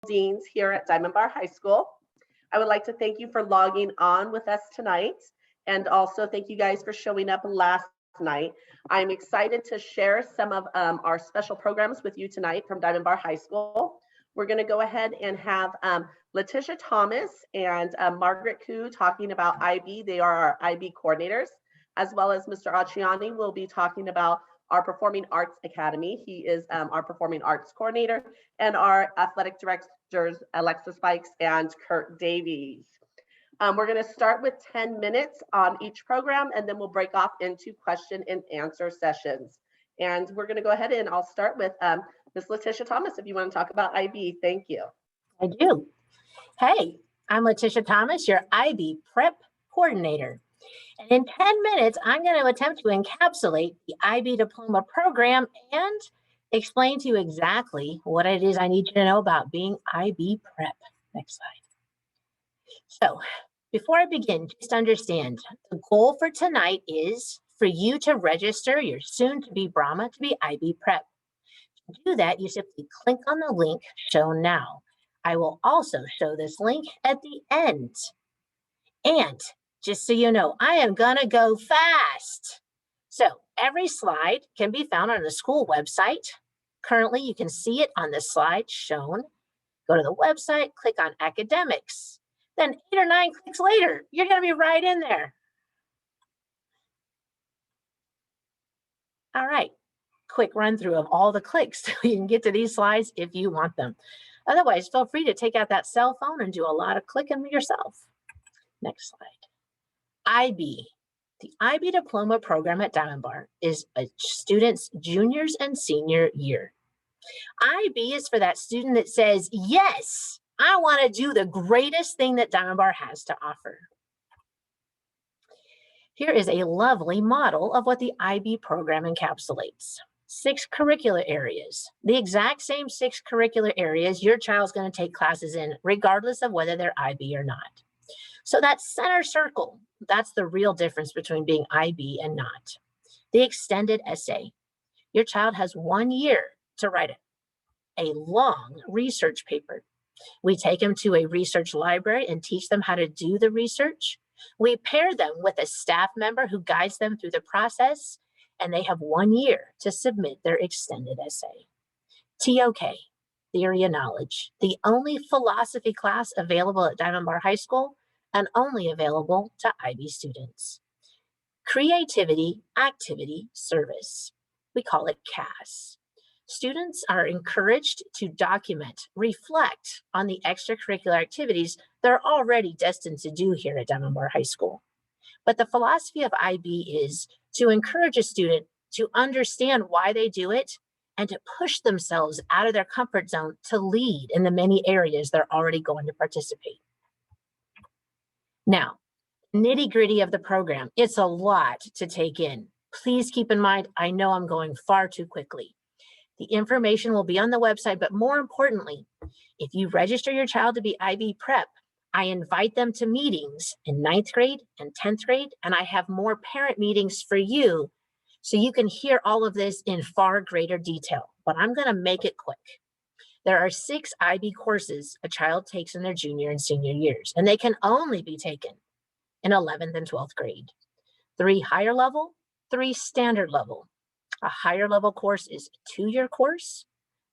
deans here at Diamond Bar High School. I would like to thank you for logging on with us tonight, and also thank you guys for showing up last night. I'm excited to share some of our special programs with you tonight from Diamond Bar High School. We're going to go ahead and have Letitia Thomas and Margaret Koo talking about IB. They are our IB coordinators, as well as Mr. Acciani will be talking about our Performing Arts Academy. He is our Performing Arts Coordinator, and our athletic directors, Alexa Spikes and Kurt Davies. We're going to start with 10 minutes on each program, and then we'll break off into question and answer sessions. And we're going to go ahead and I'll start with Ms. Letitia Thomas, if you want to talk about IB. Thank you. I do. Hey, I'm Letitia Thomas, your IB Prep Coordinator. And in 10 minutes, I'm going to attempt to encapsulate the IB Diploma program and explain to you exactly what it is I need you to know about being IB Prep. Next slide. So before I begin, just understand the goal for tonight is for you to register your soon-to-be Brahma to be IB Prep. To do that, you simply click on the link shown now. I will also show this link at the end. And just so you know, I am gonna go fast. So every slide can be found on the school website. Currently, you can see it on the slide shown. Go to the website, click on academics. Then 8 or 9 clicks later, you're gonna be right in there. All right, quick run through of all the clicks so you can get to these slides if you want them. Otherwise, feel free to take out that cell phone and do a lot of clicking yourself. Next slide. IB. The IB Diploma program at Diamond Bar is a student's juniors and senior year. IB is for that student that says, yes, I want to do the greatest thing that Diamond Bar has to offer. Here is a lovely model of what the IB program encapsulates. 6 curricular areas, the exact same 6 curricular areas your child's going to take classes in, regardless of whether they're IB or not. So that center circle, that's the real difference between being IB and not. The extended essay. Your child has 1 year to write a long research paper. We take them to a research library and teach them how to do the research. We pair them with a staff member who guides them through the process, and they have 1 year to submit their extended essay. TOK, Theory of Knowledge, the only philosophy class available at Diamond Bar High School and only available to IB students. Creativity, Activity, Service. We call it CAS. Students are encouraged to document, reflect on the extracurricular activities they're already destined to do here at Diamond Bar High School. But the philosophy of IB is to encourage a student to understand why they do it and to push themselves out of their comfort zone to lead in the many areas they're already going to participate. Now, nitty-gritty of the program, it's a lot to take in. Please keep in mind, I know I'm going far too quickly. The information will be on the website, but more importantly, if you register your child to be IB Prep, I invite them to meetings in 9th grade and 10th grade, and I have more parent meetings for you so you can hear all of this in far greater detail, but I'm gonna make it quick. There are 6 IB courses a child takes in their junior and senior years, and they can only be taken in 11th and 12th grade. 3 higher level, 3 standard level. A higher level course is a 2-year course,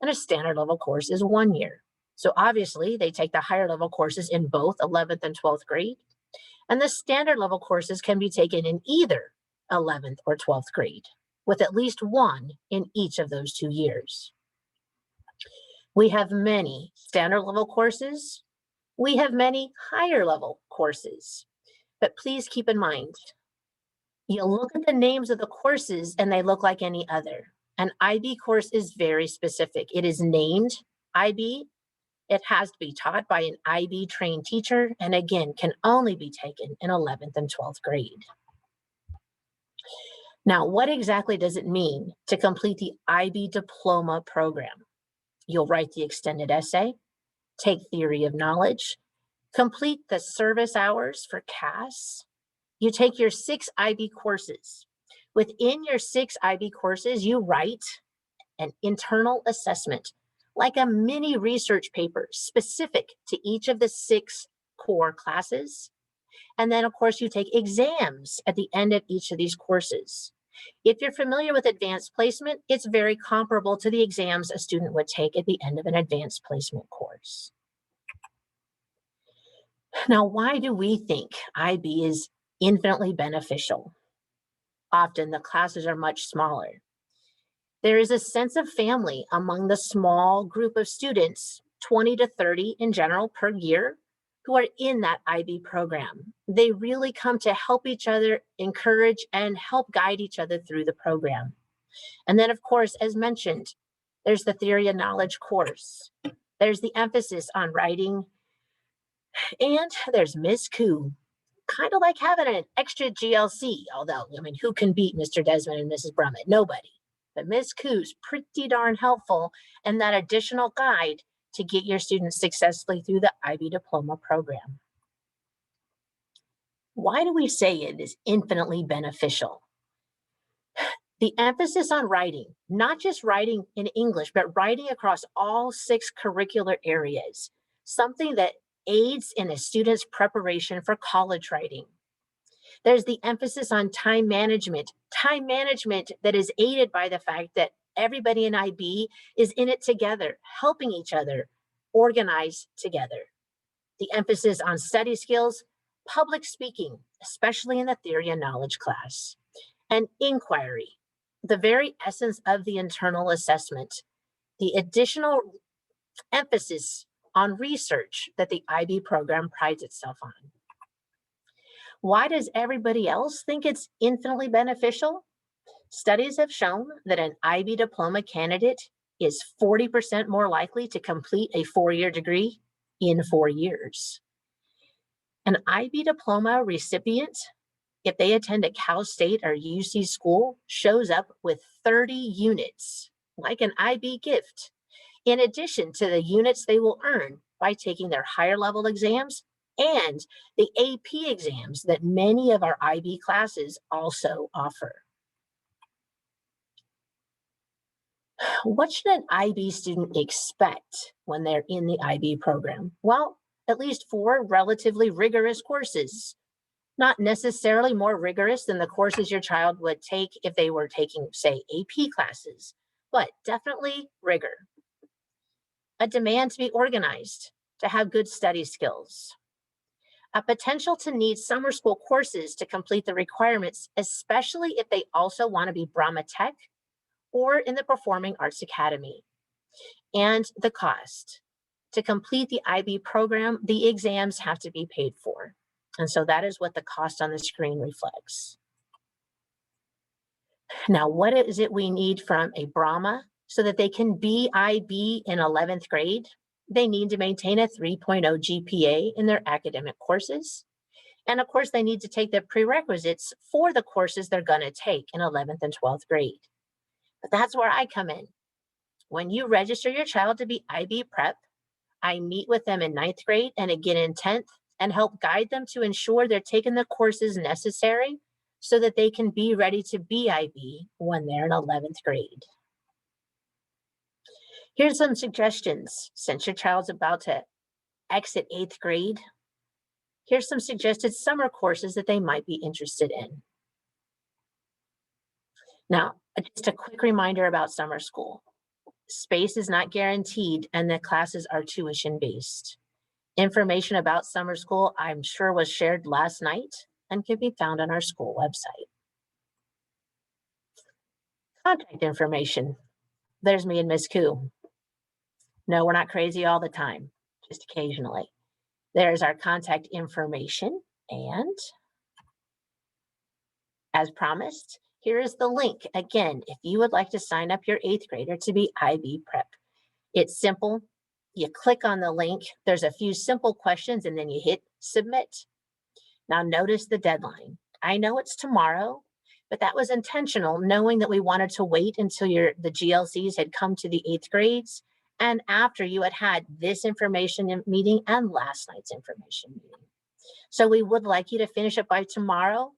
and a standard level course is 1 year. So obviously they take the higher level courses in both 11th and 12th grade, and the standard level courses can be taken in either 11th or 12th grade, with at least 1 in each of those 2 years. We have many standard level courses. We have many higher level courses, but please keep in mind, you'll look at the names of the courses and they look like any other. An IB course is very specific. It is named IB. It has to be taught by an IB trained teacher, and again, can only be taken in 11th and 12th grade. Now, what exactly does it mean to complete the IB Diploma program? You'll write the extended essay, take theory of knowledge, complete the service hours for CAS. You take your 6 IB courses. Within your 6 IB courses, you write an internal assessment like a mini research paper specific to each of the 6 core classes. And then, of course, you take exams at the end of each of these courses. If you're familiar with advanced placement, it's very comparable to the exams a student would take at the end of an advanced placement course. Now, why do we think IB is infinitely beneficial? Often the classes are much smaller. There is a sense of family among the small group of students, 20 to 30 in general per year, who are in that IB program. They really come to help each other, encourage, and help guide each other through the program. And then, of course, as mentioned, there's the Theory of Knowledge course. There's the emphasis on writing. And there's Ms. Koo, kind of like having an extra GLC, although, I mean, who can beat Mr. Desmond and Mrs. Brummett? Nobody. But Ms. Koo's pretty darn helpful and that additional guide to get your students successfully through the IB diploma program. Why do we say it is infinitely beneficial? The emphasis on writing, not just writing in English, but writing across all 6 curricular areas, something that aids in a student's preparation for college writing. There's the emphasis on time management that is aided by the fact that everybody in IB is in it together, helping each other organize together. The emphasis on study skills, public speaking, especially in the Theory of Knowledge class, and inquiry, the very essence of the internal assessment, the additional emphasis on research that the IB program prides itself on. Why does everybody else think it's infinitely beneficial? Studies have shown that an IB diploma candidate is 40% more likely to complete a 4-year degree in 4 years. An IB diploma recipient, if they attend a Cal State or UC school, shows up with 30 units, like an IB gift, in addition to the units they will earn by taking their higher level exams and the AP exams that many of our IB classes also offer. What should an IB student expect when they're in the IB program? Well, at least 4 relatively rigorous courses, not necessarily more rigorous than the courses your child would take if they were taking, say, AP classes, but definitely rigor. A demand to be organized, to have good study skills. A potential to need summer school courses to complete the requirements, especially if they also want to be Brahma Tech or in the Performing Arts Academy. And the cost. To complete the IB program, the exams have to be paid for. And so that is what the cost on the screen reflects. Now, what is it we need from a Brahma so that they can be IB in 11th grade? They need to maintain a 3.0 GPA in their academic courses. And of course, they need to take the prerequisites for the courses they're going to take in 11th and 12th grade. But that's where I come in. When you register your child to be IB prep, I meet with them in 9th grade and again in 10th and help guide them to ensure they're taking the courses necessary so that they can be ready to be IB when they're in 11th grade. Here's some suggestions. Since your child's about to exit 8th grade, here's some suggested summer courses that they might be interested in. Now, just a quick reminder about summer school. Space is not guaranteed and the classes are tuition-based. Information about summer school, I'm sure, was shared last night and can be found on our school website. Contact information. There's me and Ms. Koo. No, we're not crazy all the time, just occasionally. There's our contact information. And as promised, here is the link. Again, if you would like to sign up your 8th grader to be IB prep, it's simple. You click on the link. There's a few simple questions and then you hit submit. Now notice the deadline. I know it's tomorrow, but that was intentional, knowing that we wanted to wait until the GLCs had come to the 8th grades and after you had had this information meeting and last night's information meeting. So we would like you to finish it by tomorrow,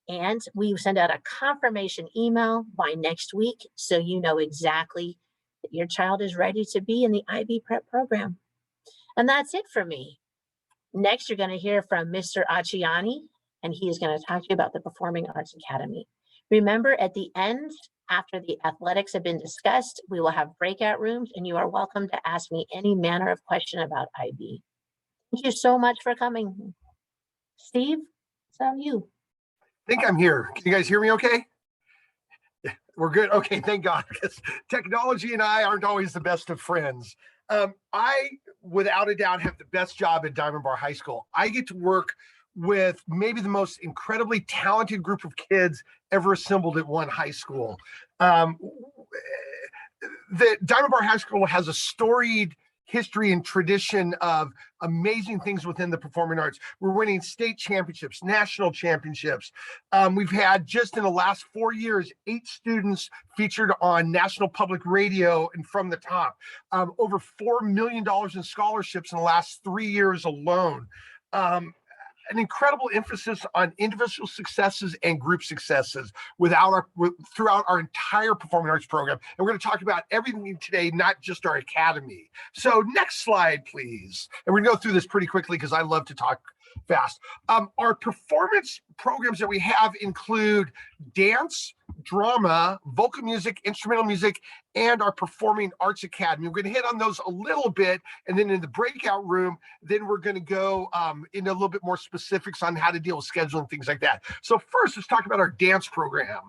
and we send out a confirmation email by next week so you know exactly that your child is ready to be in the IB Prep program. And that's it for me. Next, you're going to hear from Mr. Acciani, and he is going to talk to you about the Performing Arts Academy. Remember, at the end, after the athletics have been discussed, we will have breakout rooms, and you are welcome to ask me any manner of question about IB. Thank you so much for coming. Steve, it's on you. I think I'm here. Can you guys hear me okay? We're good. Okay, thank God, because technology and I aren't always the best of friends. I, without a doubt, have the best job at Diamond Bar High School. I get to work with maybe the most incredibly talented group of kids ever assembled at one high school. The Diamond Bar High School has a storied history and tradition of amazing things within the performing arts. We're winning state championships, national championships. We've had, just in the last 4 years, 8 students featured on National Public Radio and From the Top. Over $4 million in scholarships in the last 3 years alone. An incredible emphasis on individual successes and group successes throughout our entire performing arts program. And we're going to talk about everything today, not just our academy. So next slide, please. And we're going to go through this pretty quickly because I love to talk fast. Our performance programs that we have include dance, drama, vocal music, instrumental music, and our Performing Arts Academy. We're going to hit on those a little bit, and then in the breakout room, then we're going to go into a little bit more specifics on how to deal with scheduling, things like that. So first, let's talk about our dance program.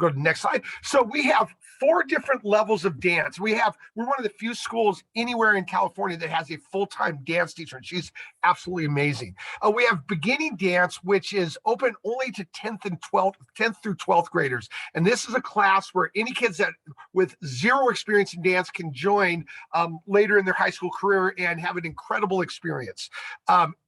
Go to the next slide. So we have 4 different levels of dance. We're one of the few schools anywhere in California that has a full-time dance teacher, and she's absolutely amazing. We have beginning dance, which is open only to 10th through 12th graders. And this is a class where any kids that with 0 experience in dance can join later in their high school career and have an incredible experience.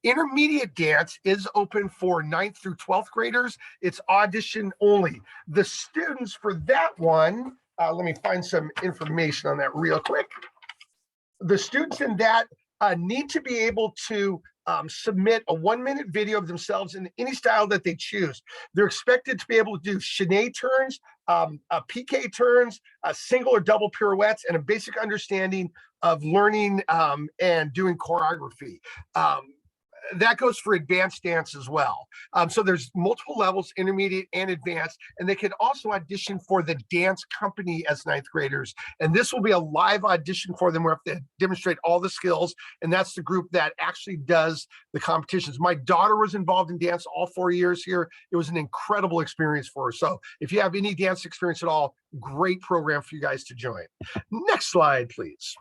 Intermediate dance is open for 9th through 12th graders. It's audition only. The students for that one, let me find some information on that real quick. The students in that need to be able to submit a 1-minute video of themselves in any style that they choose. They're expected to be able to do chaîné turns, piqué turns, single or double pirouettes, and a basic understanding of learning and doing choreography. That goes for advanced dance as well. So there's multiple levels, intermediate and advanced, and they can also audition for the dance company as 9th graders. And this will be a live audition for them where they have to demonstrate all the skills. And that's the group that actually does the competitions. My daughter was involved in dance all 4 years here. It was an incredible experience for her. So if you have any dance experience at all, great program for you guys to join. Next slide, please.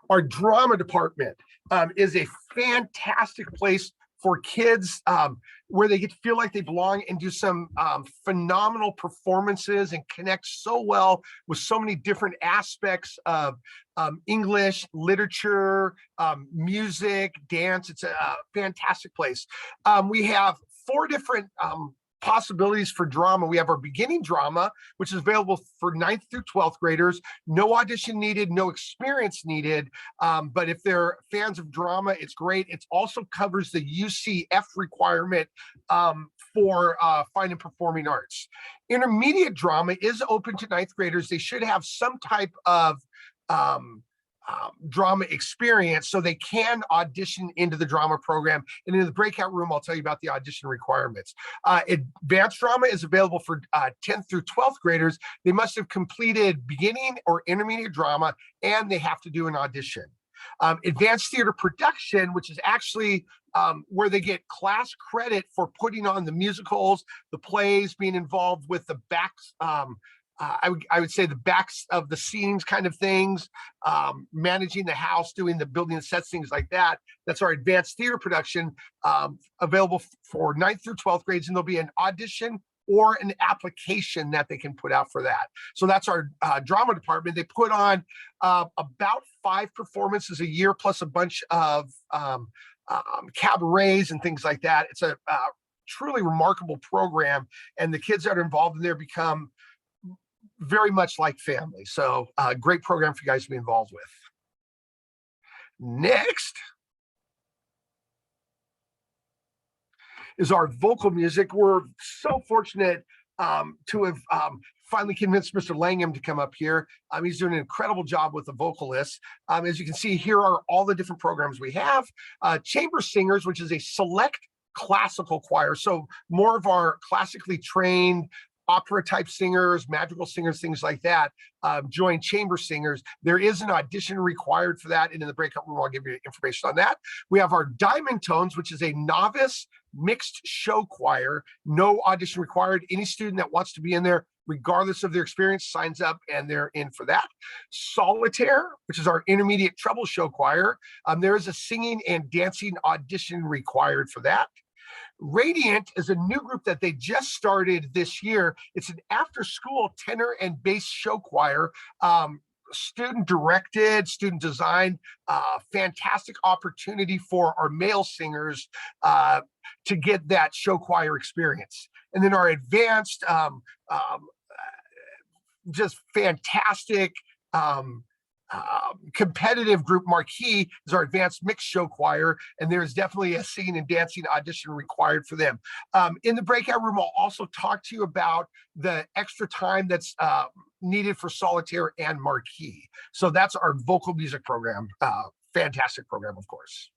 Our drama department is a fantastic place for kids where they get to feel like they belong and do some phenomenal performances and connect so well with so many different aspects of English, literature, music, dance. It's a fantastic place. We have 4 different possibilities for drama. We have our beginning drama, which is available for 9th through 12th graders. No audition needed, no experience needed. But if they're fans of drama, it's great. It also covers the UCF requirement for fine and performing arts. Intermediate drama is open to 9th graders. They should have some type of drama experience so they can audition into the drama program. And in the breakout room, I'll tell you about the audition requirements. Advanced drama is available for 10th through 12th graders. They must have completed beginning or intermediate drama, and they have to do an audition. Advanced theater production, which is actually where they get class credit for putting on the musicals, the plays, being involved with the backs, I would say the backs of the scenes kind of things, managing the house, doing the building sets, things like that. That's our advanced theater production, available for 9th through 12th grades, and there'll be an audition or an application that they can put out for that. So that's our drama department. They put on about 5 performances a year, plus a bunch of cabarets and things like that. It's a truly remarkable program, and the kids that are involved in there become very much like family. So great program for you guys to be involved with. Next is our vocal music. We're so fortunate to have finally convinced Mr. Langham to come up here. He's doing an incredible job with the vocalists. As you can see, here are all the different programs we have. Chamber Singers, which is a select classical choir. So more of our classically trained opera type singers, magical singers, things like that, join Chamber Singers. There is an audition required for that. And in the breakout room, I'll give you information on that. We have our Diamond Tones, which is a novice mixed show choir. No audition required. Any student that wants to be in there, regardless of their experience, signs up and they're in for that. Solitaire, which is our intermediate treble show choir. There is a singing and dancing audition required for that. Radiant is a new group that they just started this year. It's an after-school tenor and bass show choir, student directed, student designed, fantastic opportunity for our male singers to get that show choir experience. And then our advanced, just fantastic, competitive group Marquee is our advanced mixed show choir, and there's definitely a singing and dancing audition required for them. In the breakout room, I'll also talk to you about the extra time that's needed for Solitaire and Marquee. So that's our vocal music program. Fantastic program, of course.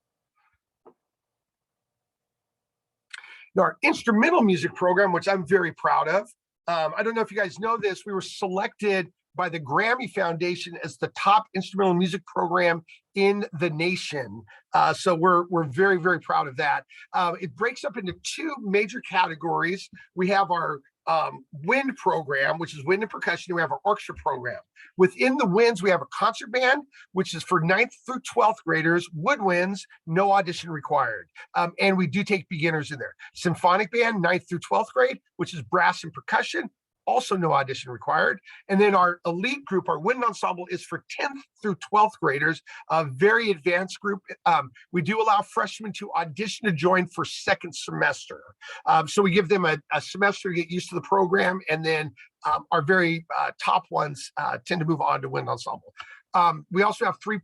Now, our instrumental music program, which I'm very proud of. I don't know if you guys know this, we were selected by the Grammy Foundation as the top instrumental music program in the nation. So we're very, very proud of that. It breaks up into two major categories. We have our wind program, which is wind and percussion, and we have our orchestra program. Within the winds, we have a concert band, which is for 9th through 12th graders, woodwinds, no audition required. And we do take beginners in there. Symphonic band, 9th through 12th grade, which is brass and percussion, also no audition required. And then our elite group, our wind ensemble, is for 10th through 12th graders, a very advanced group. We do allow freshmen to audition to join for second semester. So we give them a semester to get used to the program, and then our very top ones tend to move on to wind ensemble. We also have three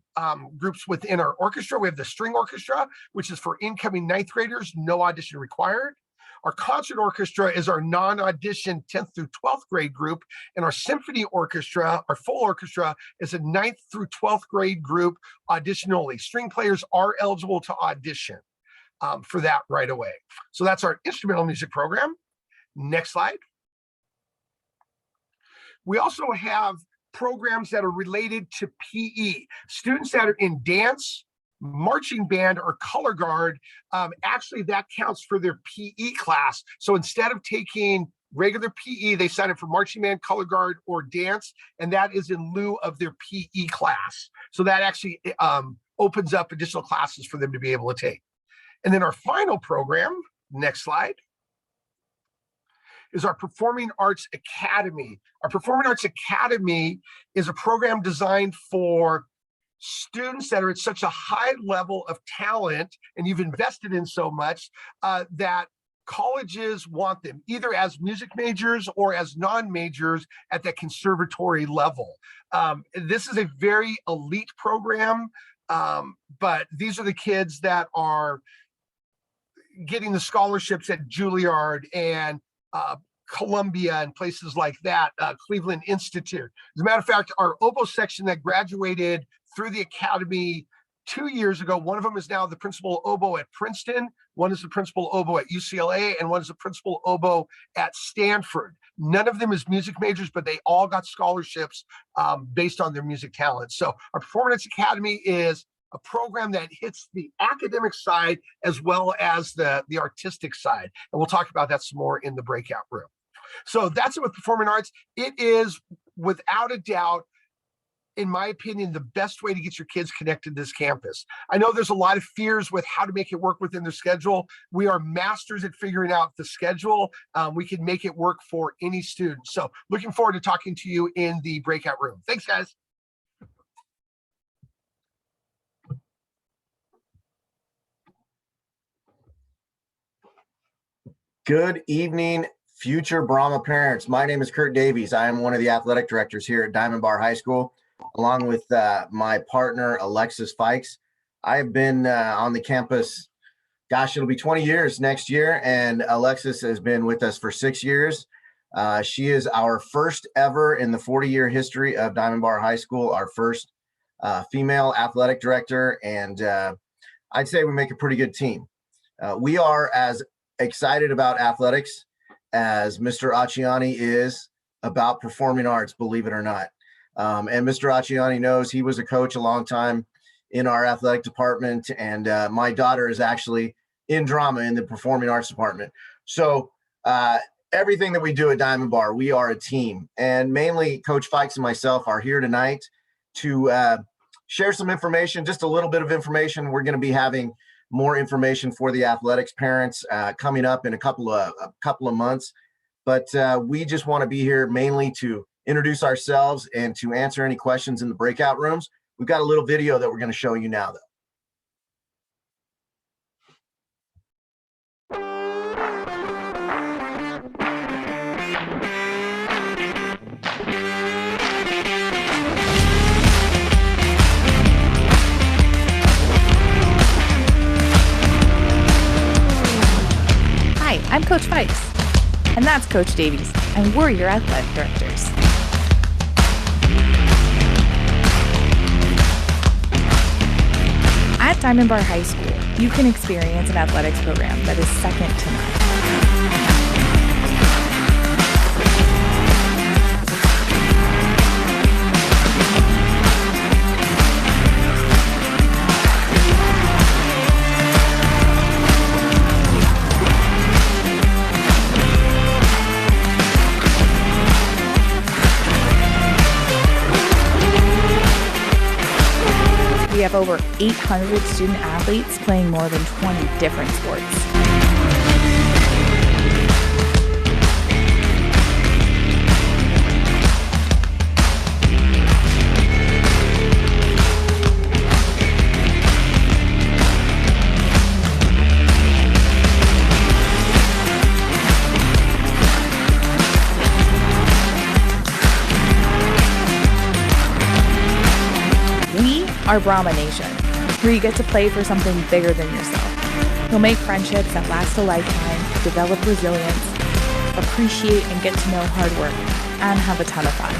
groups within our orchestra. We have the string orchestra, which is for incoming 9th graders, no audition required. Our concert orchestra is our non-audition 10th through 12th grade group, and our symphony orchestra, our full orchestra, is a 9th through 12th grade group, audition only. String players are eligible to audition for that right away. So that's our instrumental music program. Next slide. We also have programs that are related to PE. Students that are in dance, marching band, or color guard, actually that counts for their PE class. So instead of taking regular PE, they sign up for marching band, color guard, or dance, and that is in lieu of their PE class. So that actually opens up additional classes for them to be able to take. And then our final program, next slide, is our Performing Arts Academy. Our Performing Arts Academy is a program designed for students that are at such a high level of talent, and you've invested in so much, that colleges want them either as music majors or as non-majors at that conservatory level. This is a very elite program, but these are the kids that are getting the scholarships at Juilliard and Columbia and places like that, Cleveland Institute. As a matter of fact, our oboe section that graduated through the academy 2 years ago, one of them is now the principal oboe at Princeton, one is the principal oboe at UCLA, and one is the principal oboe at Stanford. None of them is music majors, but they all got scholarships based on their music talent. So our Performance Academy is a program that hits the academic side as well as the artistic side. And we'll talk about that some more in the breakout room. So that's it with performing arts. It is, without a doubt, in my opinion, the best way to get your kids connected to this campus. I know there's a lot of fears with how to make it work within their schedule. We are masters at figuring out the schedule. We can make it work for any student. So looking forward to talking to you in the breakout room. Thanks, guys. Good evening, future Brahma parents. My name is Kurt Davies. I am one of the athletic directors here at Diamond Bar High School, along with my partner, Alexis Fikes. I've been on the campus, gosh, it'll be 20 years next year, and Alexis has been with us for 6 years. She is our first ever in the 40-year history of Diamond Bar High School, our first female athletic director, and I'd say we make a pretty good team. We are as excited about athletics as Mr. Acciani is about performing arts, believe it or not. And Mr. Acciani knows he was a coach a long time in our athletic department. And my daughter is actually in drama in the performing arts department. So everything that we do at Diamond Bar, we are a team. And mainly Coach Fikes and myself are here tonight to share some information, just a little bit of information. We're going to be having more information for the athletics parents coming up in a couple of months. But we just want to be here mainly to introduce ourselves and to answer any questions in the breakout rooms. We've got a little video that we're going to show you now, though. Hi, I'm Coach Fikes. And that's Coach Davies, and we're your athletic directors. At Diamond Bar High School, you can experience an athletics program that is second to none. We have over 800 student athletes playing more than 20 different sports. Our Brahma Nation, where you get to play for something bigger than yourself. You'll make friendships that last a lifetime, develop resilience, appreciate and get to know hard work, and have a ton of fun.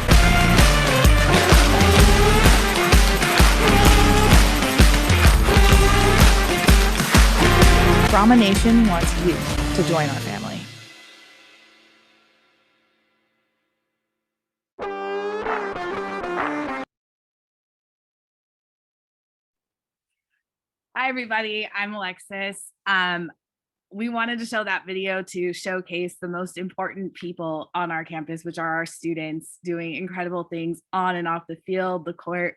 Brahma Nation wants you to join our family. Hi, everybody. I'm Alexis. We wanted to show that video to showcase the most important people on our campus, which are our students doing incredible things on and off the field, the court.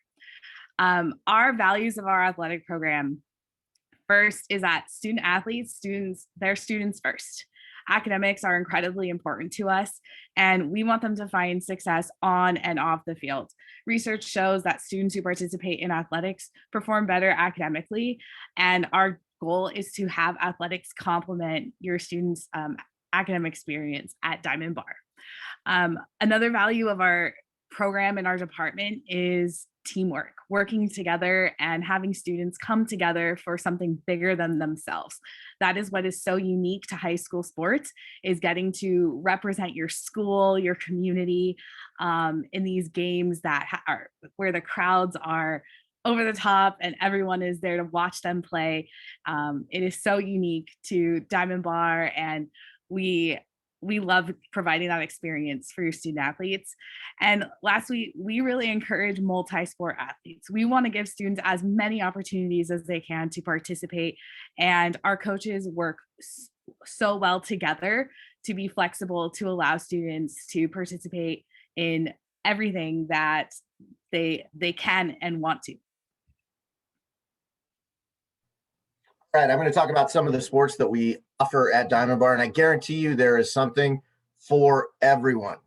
Our values of our athletic program, first is that student athletes, they're students first. Academics are incredibly important to us, and we want them to find success on and off the field. Research shows that students who participate in athletics perform better academically, and our goal is to have athletics complement your students' academic experience at Diamond Bar. Another value of our program in our department is teamwork, working together and having students come together for something bigger than themselves. That is what is so unique to high school sports, is getting to represent your school, your community in these games that are where the crowds are over the top and everyone is there to watch them play. It is so unique to Diamond Bar, and we love providing that experience for your student athletes. And lastly, we really encourage multi-sport athletes. We want to give students as many opportunities as they can to participate, and our coaches work so well together to be flexible to allow students to participate in everything that they can and want to. All right, I'm going to talk about some of the sports that we offer at Diamond Bar, and I guarantee you there is something for everyone.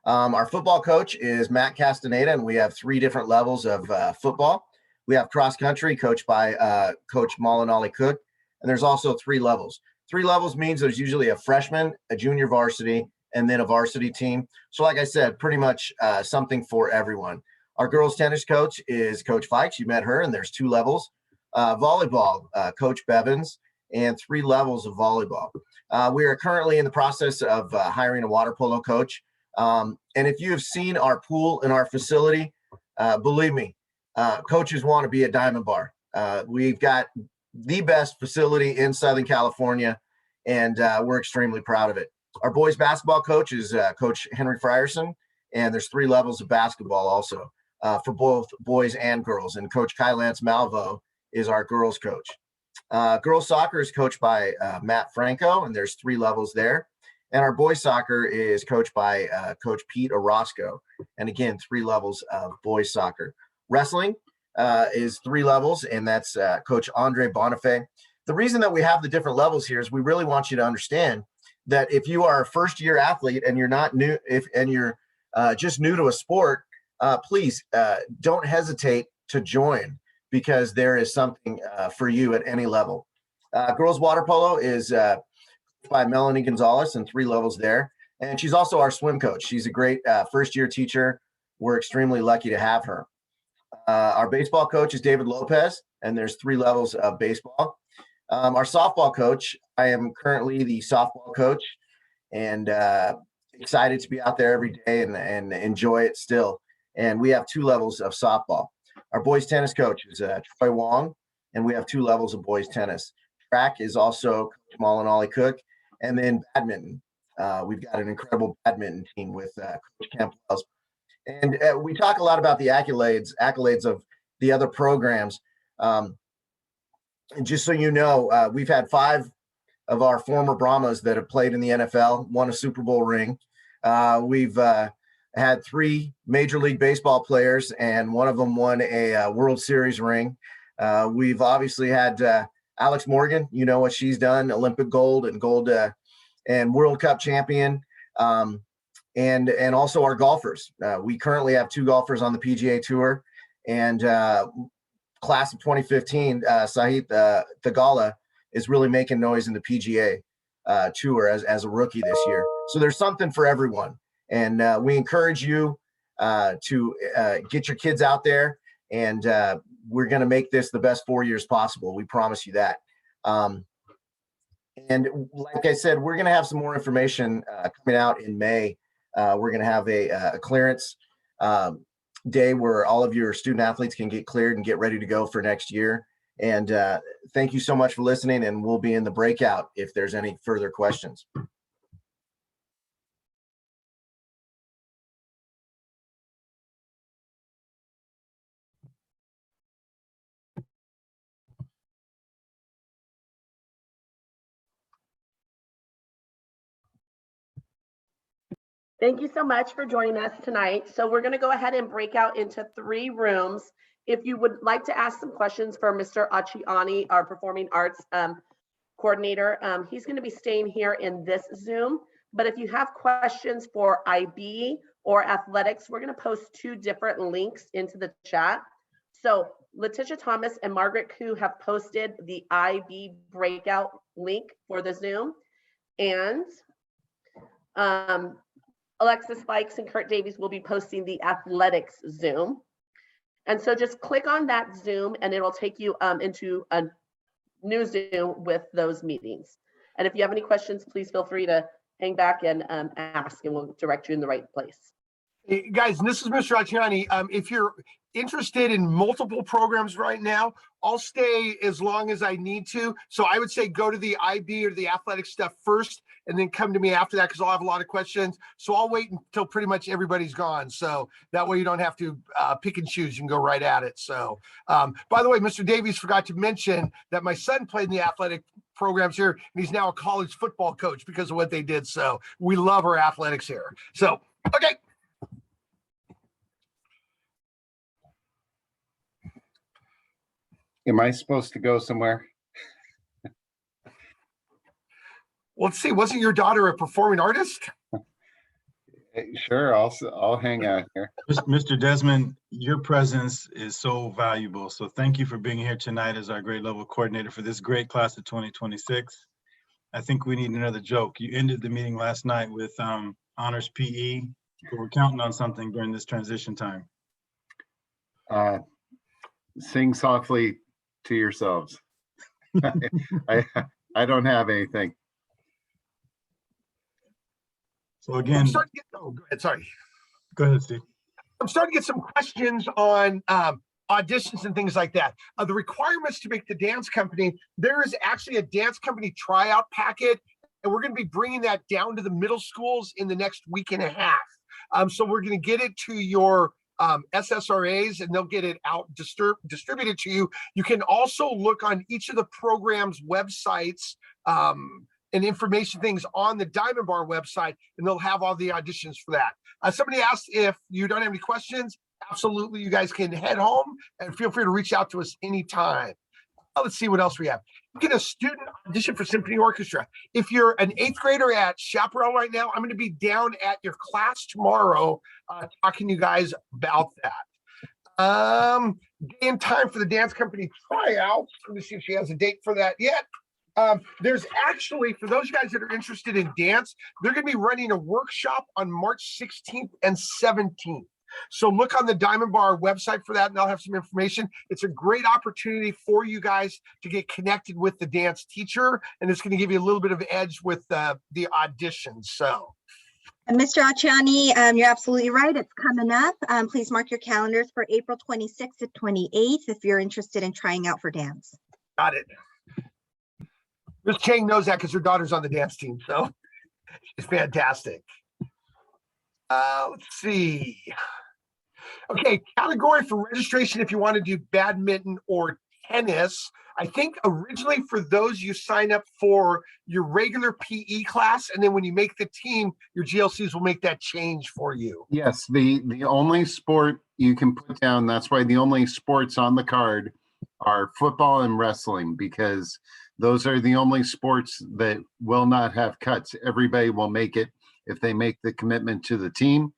Our football coach is Matt Castaneda, and we have 3 different levels of football. We have cross country coached by Coach Molinolly Cook, and there's also 3 levels. 3 levels means there's usually a freshman, a junior varsity, and then a varsity team. So like I said, pretty much something for everyone. Our girls tennis coach is Coach Fikes. You met her, and there's 2 levels. Volleyball, Coach Bevins, and 3 levels of volleyball. We are currently in the process of hiring a water polo coach. And if you have seen our pool in our facility, believe me, coaches want to be at Diamond Bar. We've got the best facility in Southern California, and we're extremely proud of it. Our boys basketball coach is Coach Henry Frierson, and there's 3 levels of basketball also for both boys and girls. And Coach Kylance Malvo is our girls coach. Girls soccer is coached by Matt Franco, and there's 3 levels there. And our boys soccer is coached by Coach Pete Orozco. And again, 3 levels of boys soccer. Wrestling is 3 levels, and that's Coach Andre Bonifay. The reason that we have the different levels here is we really want you to understand that if you are a first-year athlete and you're not new, and you're just new to a sport, please don't hesitate to join, because there is something for you at any level. Girls water polo is by Melanie Gonzalez, and 3 levels there. And she's also our swim coach. She's a great first-year teacher. We're extremely lucky to have her. Our baseball coach is David Lopez, and there's 3 levels of baseball. Our softball coach, I am currently the softball coach, and excited to be out there every day and enjoy it still. And we have 2 levels of softball. Our boys tennis coach is Troy Wong, and we have 2 levels of boys tennis. Track is also Coach Molinolly Cook, and then badminton. We've got an incredible badminton team with Coach Kemp Wells. And we talk a lot about the accolades of the other programs. And just so you know, we've had 5 of our former Brahmas that have played in the NFL, won a Super Bowl ring. We've had 3 Major League Baseball players, and one of them won a World Series ring. We've obviously had Alex Morgan, you know what she's done, Olympic gold and World Cup champion. And also our golfers. We currently have 2 golfers on the PGA Tour, and class of 2015, Sahith Theegala is really making noise in the PGA Tour as a rookie this year. So there's something for everyone. And we encourage you to get your kids out there, and we're going to make this the best 4 years possible. We promise you that. And like I said, we're going to have some more information coming out in May. We're going to have a clearance day where all of your student athletes can get cleared and get ready to go for next year. And thank you so much for listening, and we'll be in the breakout if there's any further questions. Thank you so much for joining us tonight. So we're going to go ahead and break out into 3 rooms. If you would like to ask some questions for Mr. Acciani, our performing arts coordinator, he's going to be staying here in this Zoom. But if you have questions for IB or athletics, we're going to post 2 different links into the chat. So Letitia Thomas and Margaret Koo have posted the IB breakout link for the Zoom. And Alexis Fikes and Kurt Davies will be posting the athletics Zoom. And so just click on that Zoom and it'll take you into a new Zoom with those meetings. And if you have any questions, please feel free to hang back and ask, and we'll direct you in the right place. Hey, guys, and this is Mr. Acciani. If you're interested in multiple programs right now, I'll stay as long as I need to. So I would say go to the IB or the athletic stuff first, and then come to me after that, because I'll have a lot of questions. So I'll wait until pretty much everybody's gone. So that way you don't have to pick and choose. You can go right at it. So by the way, Mr. Davies forgot to mention that my son played in the athletic programs here, and he's now a college football coach because of what they did. So we love our athletics here. So, okay. Am I supposed to go somewhere? Well, let's see. Wasn't your daughter a performing artist? Sure, I'll hang out here. Mr. Desmond, your presence is so valuable. So thank you for being here tonight as our grade level coordinator for this great class of 2026. I think we need another joke. You ended the meeting last night with honors PE, but we're counting on something during this transition time. Sing softly to yourselves. I don't have anything. So I'm again, starting to get, oh, go ahead, sorry. go ahead, Steve. I'm starting to get some questions on auditions and things like that. The requirements to make the dance company, there is actually a dance company tryout packet, and we're going to be bringing that down to the middle schools in the next week and a half. So we're going to get it to your SSRAs, and they'll get it out distributed to you. You can also look on each of the programs' websites and information things on the Diamond Bar website, and they'll have all the auditions for that. Somebody asked if you don't have any questions. Absolutely, you guys can head home and feel free to reach out to us anytime. Let's see what else we have. You get a student audition for symphony orchestra. If you're an 8th grader at Chaparral right now, I'm going to be down at your class tomorrow talking to you guys about that. Day and time for the dance company tryouts. Let me see if she has a date for that yet. There's actually, for those guys that are interested in dance, they're going to be running a workshop on March 16th and 17th. So look on the Diamond Bar website for that, and I'll have some information. It's a great opportunity for you guys to get connected with the dance teacher, and it's going to give you a little bit of edge with the auditions. So, Mr. Acciani, you're absolutely right. It's coming up. Please mark your calendars for April 26th to 28th if you're interested in trying out for dance. got it. Ms. Chang knows that because her daughter's on the dance team, so it's fantastic. Let's see. Okay, category for registration if you want to do badminton or tennis. I think originally for those you sign up for your regular PE class, and then when you make the team, your GLCs will make that change for you. Yes, the only sport you can put down, that's why the only sports on the card are football and wrestling, because those are the only sports that will not have cuts. Everybody will make it if they make the commitment to the team.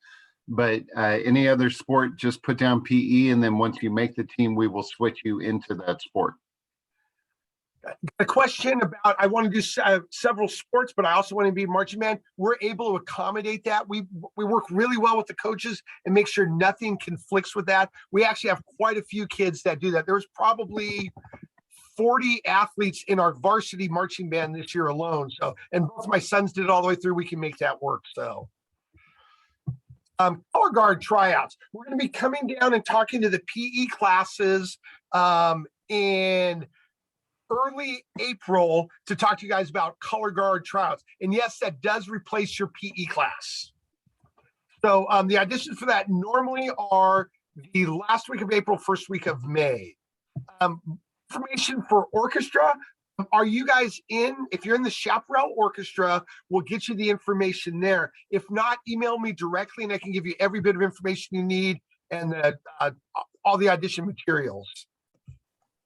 But any other sport, just put down PE, and then once you make the team, we will switch you into that sport. A question about, I want to do several sports, but I also want to be marching band. We're able to accommodate that. We work really well with the coaches and make sure nothing conflicts with that. We actually have quite a few kids that do that. There's probably 40 athletes in our varsity marching band this year alone. So, and both my sons did it all the way through. We can make that work. So. Color guard tryouts. We're going to be coming down and talking to the PE classes in early April to talk to you guys about color guard tryouts. And yes, that does replace your PE class. So the auditions for that normally are the last week of April, first week of May. Information for orchestra. Are you guys in? If you're in the Chaparral Orchestra, we'll get you the information there. If not, email me directly and I can give you every bit of information you need and all the audition materials.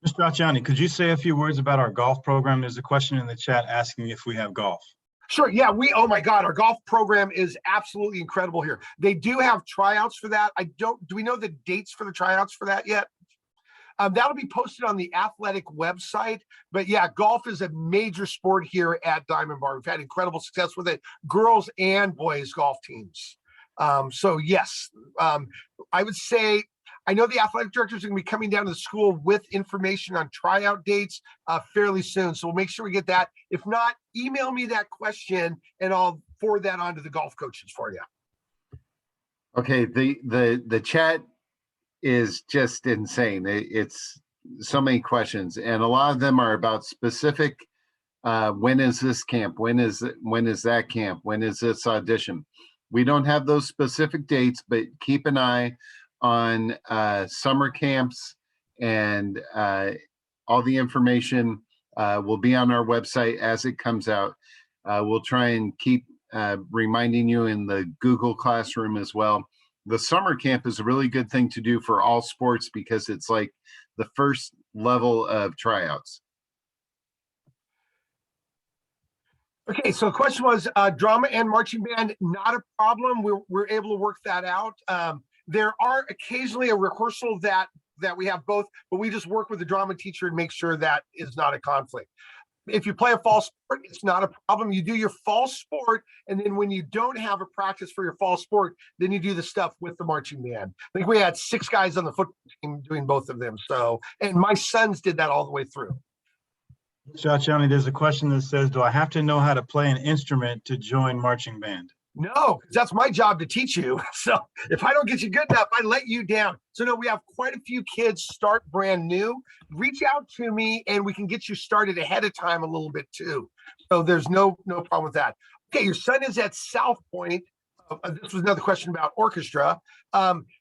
Mr. Acciani, could you say a few words about our golf program? There's a question in the chat asking if we have golf. Sure. Yeah, oh my God, our golf program is absolutely incredible here. They do have tryouts for that. Do we know the dates for the tryouts for that yet? That'll be posted on the athletic website. But yeah, golf is a major sport here at Diamond Bar. We've had incredible success with it, girls and boys golf teams. So yes, I would say, I know the athletic directors are going to be coming down to the school with information on tryout dates fairly soon. So we'll make sure we get that. If not, email me that question and I'll forward that on to the golf coaches for you. Okay, the chat is just insane. It's so many questions, and a lot of them are about specific. When is this camp? When is that camp? When is this audition? We don't have those specific dates, but keep an eye on summer camps, and all the information will be on our website as it comes out. We'll try and keep reminding you in the Google Classroom as well. The summer camp is a really good thing to do for all sports because it's like the first level of tryouts. Okay, so the question was drama and marching band, not a problem. We're able to work that out. There are occasionally a rehearsal that we have both, but we just work with the drama teacher and make sure that is not a conflict. If you play a fall sport, it's not a problem. You do your fall sport, and then when you don't have a practice for your fall sport, then you do the stuff with the marching band. I think we had 6 guys on the football team doing both of them. So, and my sons did that all the way through. Shachani, there's a question that says, do I have to know how to play an instrument to join marching band? No, 'cause that's my job to teach you. So if I don't get you good enough, I let you down. So no, we have quite a few kids start brand new. Reach out to me and we can get you started ahead of time a little bit too. So there's no problem with that. Okay, your son is at South Point. This was another question about orchestra.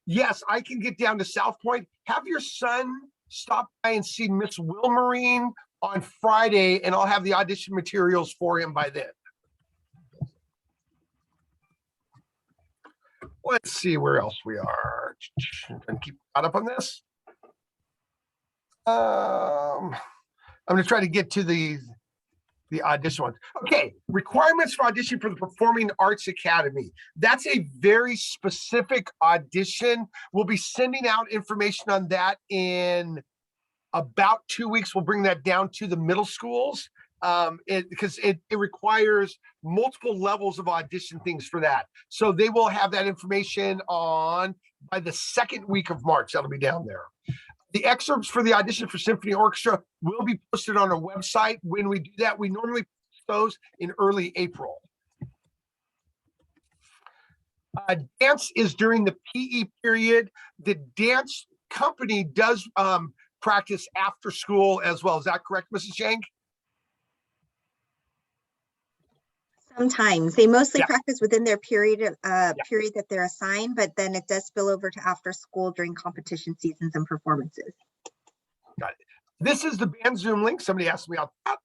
Yes, I can get down to South Point. Have your son stop by and see Miss Wilmarine on Friday, and I'll have the audition materials for him by then. Let's see where else we are. And keep caught up on this. I'm going to try to get to the audition ones. Okay, requirements for audition for the Performing Arts Academy. That's a very specific audition. We'll be sending out information on that in about 2 weeks. We'll bring that down to the middle schools because it requires multiple levels of audition things for that. So they will have that information on by the second week of March. That'll be down there. The excerpts for the audition for symphony orchestra will be posted on our website. When we do that, we normally post those in early April. Dance is during the PE period. The dance company does practice after school as well. Is that correct, Mrs. Shank? Sometimes they mostly Yeah. practice within their period that they're assigned, but then it does spill over to after school during competition seasons and performances. Got it. This is the band Zoom link. Somebody asked me about that.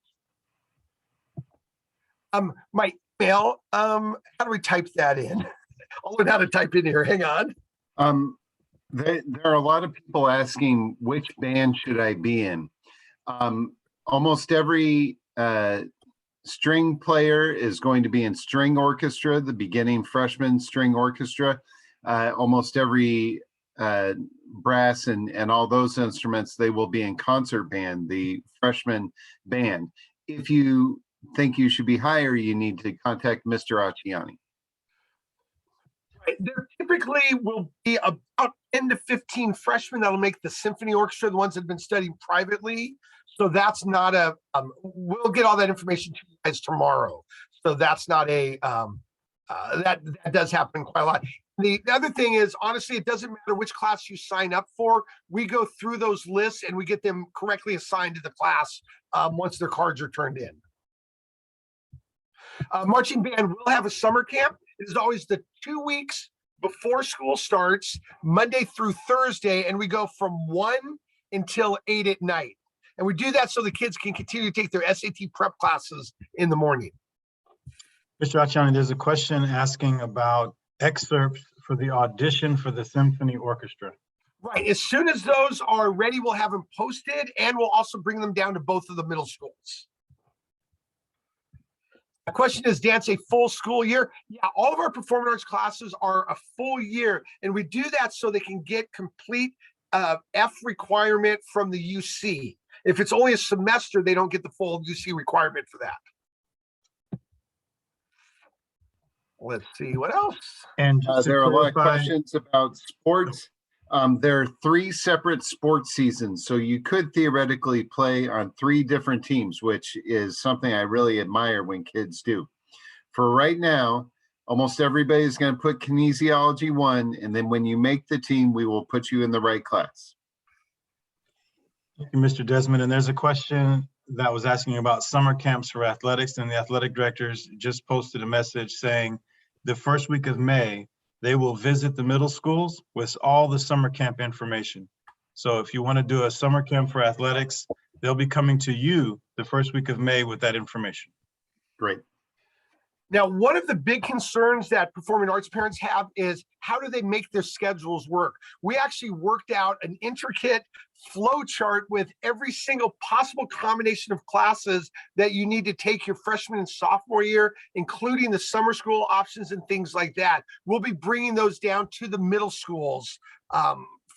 My email, how do we type that in? I'll learn how to type in here. Hang on. There are a lot of people asking which band should I be in. Almost every string player is going to be in string orchestra, the beginning freshman string orchestra. Almost every brass and all those instruments, they will be in concert band, the freshman band. If you think you should be higher, you need to contact Mr. Acciani. There typically will be about 10 to 15 freshmen that'll make the symphony orchestra, the ones that have been studying privately. So that's not a, we'll get all that information to you guys tomorrow. So that's not a, that does happen quite a lot. The other thing is, honestly, it doesn't matter which class you sign up for. We go through those lists and we get them correctly assigned to the class once their cards are turned in. Marching band will have a summer camp. It is always the 2 weeks before school starts, Monday through Thursday, and we go from 1 until 8 at night. And we do that so the kids can continue to take their SAT prep classes in the morning. Mr. Acciani, there's a question asking about excerpts for the audition for the symphony orchestra. Right. As soon as those are ready, we'll have them posted, and we'll also bring them down to both of the middle schools. The question is, dance a full school year? Yeah, all of our performing arts classes are a full year, and we do that so they can get complete F requirement from the UC. If it's only a semester, they don't get the full UC requirement for that. Let's see what else. And there are a lot of questions about sports. There are 3 separate sports seasons, so you could theoretically play on 3 different teams, which is something I really admire when kids do. For right now, almost everybody is going to put kinesiology 1, and then when you make the team, we will put you in the right class. Thank you, Mr. Desmond. And there's a question that was asking about summer camps for athletics, and the athletic directors just posted a message saying the first week of May, they will visit the middle schools with all the summer camp information. So if you want to do a summer camp for athletics, they'll be coming to you the first week of May with that information. Great. Now, one of the big concerns that performing arts parents have is how do they make their schedules work? We actually worked out an intricate flow chart with every single possible combination of classes that you need to take your freshman and sophomore year, including the summer school options and things like that. We'll be bringing those down to the middle schools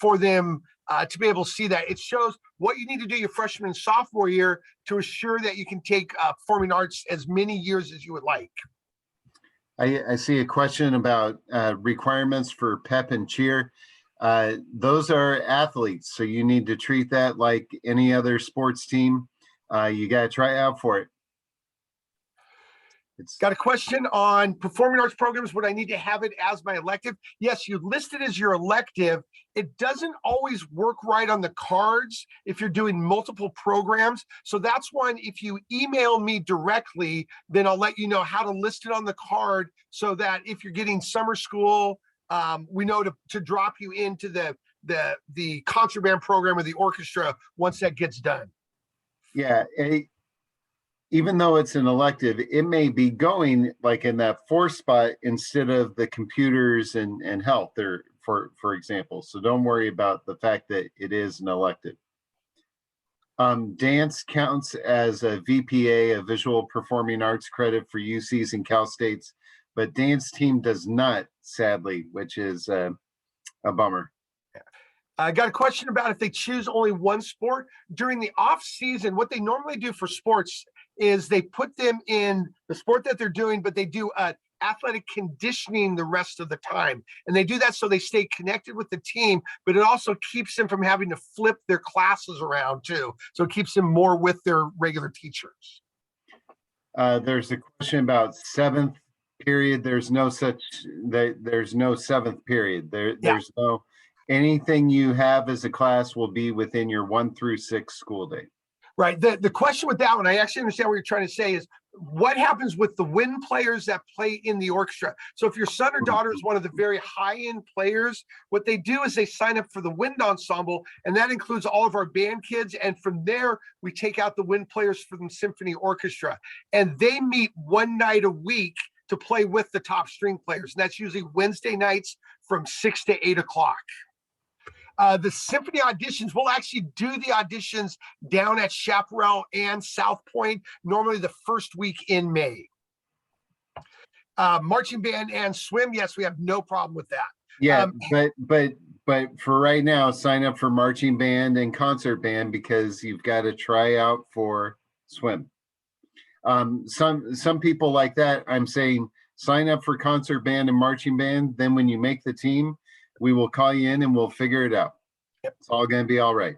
for them to be able to see that. It shows what you need to do your freshman and sophomore year to assure that you can take performing arts as many years as you would like. I see a question about requirements for pep and cheer. Those are athletes, so you need to treat that like any other sports team. you got to try out for it. It's Got a question on performing arts programs. Would I need to have it as my elective? Yes, you list it as your elective. It doesn't always work right on the cards if you're doing multiple programs. So that's one, if you email me directly, then I'll let you know how to list it on the card so that if you're getting summer school, we know to drop you into the concert band program or the orchestra once that gets done. yeah. Even though it's an elective, it may be going like in that 4th spot instead of the computers and health there, for example. So don't worry about the fact that it is an elective. Dance counts as a VPA, a visual performing arts credit for UCs and Cal States, but dance team does not, sadly, which is a bummer. I got a question about if they choose only one sport during the off season. What they normally do for sports is they put them in the sport that they're doing, but they do athletic conditioning the rest of the time. And they do that so they stay connected with the team, but it also keeps them from having to flip their classes around too. So it keeps them more with their regular teachers. There's a question about 7th period. There's no such, there's no 7th period. There's no, anything you have as a class will be within your 1 through 6 school day. Right. The question with that one, I actually understand what you're trying to say is what happens with the wind players that play in the orchestra. So if your son or daughter is one of the very high-end players, what they do is they sign up for the wind ensemble, and that includes all of our band kids. And from there, we take out the wind players from the symphony orchestra, and they meet one night a week to play with the top string players. And that's usually Wednesday nights from 6 to 8 o'clock. The symphony auditions, we'll actually do the auditions down at Chaparral and South Point, normally the first week in May. Marching band and swim, yes, we have no problem with that. Yeah, but for right now, sign up for marching band and concert band because you've got to try out for swim. Some people like that, I'm saying sign up for concert band and marching band. Then when you make the team, we will call you in and we'll figure it out. Yep. It's all going to be all right.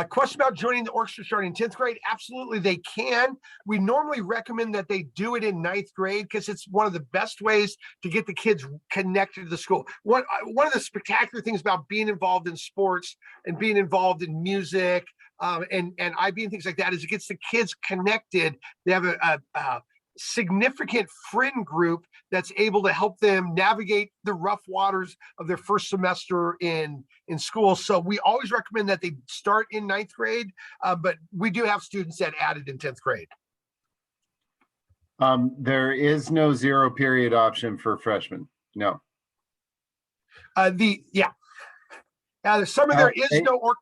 Question about joining the orchestra starting 10th grade. Absolutely, they can. We normally recommend that they do it in 9th grade because it's one of the best ways to get the kids connected to the school. One of the spectacular things about being involved in sports and being involved in music and IB and things like that is it gets the kids connected. They have a significant friend group that's able to help them navigate the rough waters of their first semester in school. So we always recommend that they start in 9th grade, but we do have students that added in 10th grade. There is no 0 period option for freshmen. No. There's some of there is no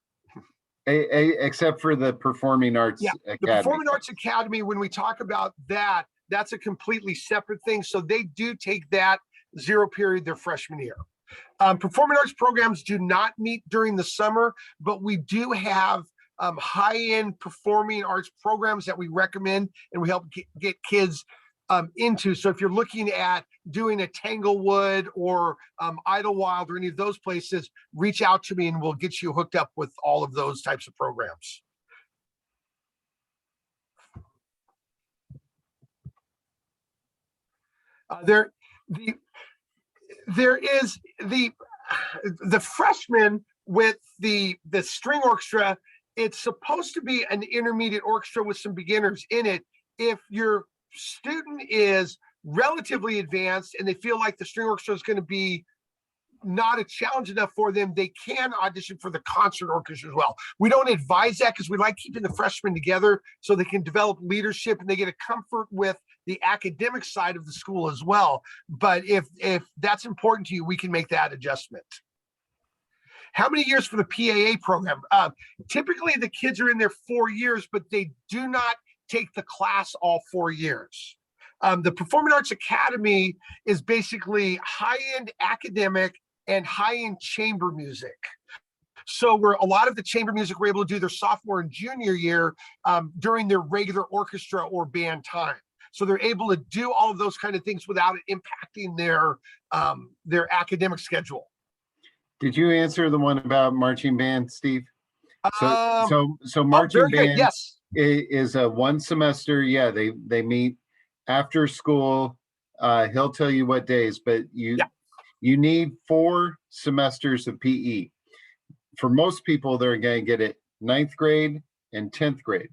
except for the Performing Arts Academy. The Performing Arts Academy, when we talk about that, that's a completely separate thing. So they do take that 0 period their freshman year. Performing arts programs do not meet during the summer, but we do have high-end performing arts programs that we recommend and we help get kids into. So if you're looking at doing a Tanglewood or Idlewild or any of those places, reach out to me and we'll get you hooked up with all of those types of programs. There is the freshman with the string orchestra. It's supposed to be an intermediate orchestra with some beginners in it. If your student is relatively advanced and they feel like the string orchestra is going to be not a challenge enough for them, they can audition for the concert orchestra as well. We don't advise that because we like keeping the freshmen together so they can develop leadership and they get a comfort with the academic side of the school as well. But if that's important to you, we can make that adjustment. How many years for the PAA program? Typically the kids are in there 4 years, but they do not take the class all 4 years. The Performing Arts Academy is basically high-end academic and high-end chamber music. So where a lot of the chamber music were able to do their sophomore and junior year during their regular orchestra or band time. So they're able to do all of those kind of things without it impacting their academic schedule. Did you answer the one about marching band, Steve? So marching band. Yes. is a one semester. Yeah, they meet after school. He'll tell you what days, but you need 4 semesters of PE. For most people, they're going to get it 9th grade and 10th grade.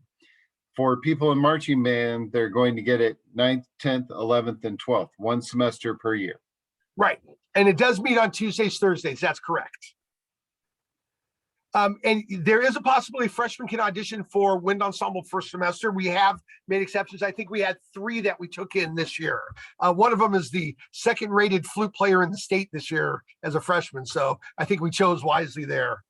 For people in marching band, they're going to get it 9th, 10th, 11th, and 12th, 1 semester per year. Right. And it does meet on Tuesdays, Thursdays. That's correct. And there is a possibility freshmen can audition for wind ensemble first semester. We have made exceptions. I think we had 3 that we took in this year. One of them is the 2nd rated flute player in the state this year as a freshman. So I think we chose wisely there.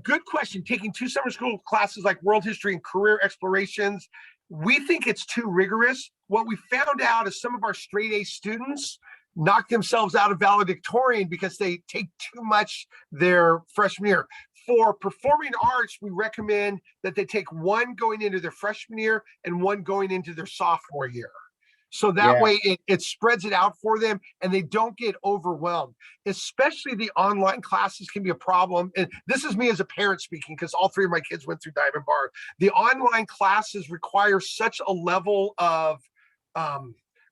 Good question. Taking 2 summer school classes like world history and career explorations, we think it's too rigorous. What we found out is some of our straight A students knock themselves out of valedictorian because they take too much their freshman year. For performing arts, we recommend that they take 1 going into their freshman year and 1 going into their sophomore year. So that way it spreads it out for them and they don't get overwhelmed. Especially the online classes can be a problem. And this is me as a parent speaking, because all 3 of my kids went through Diamond Bar. The online classes require such a level of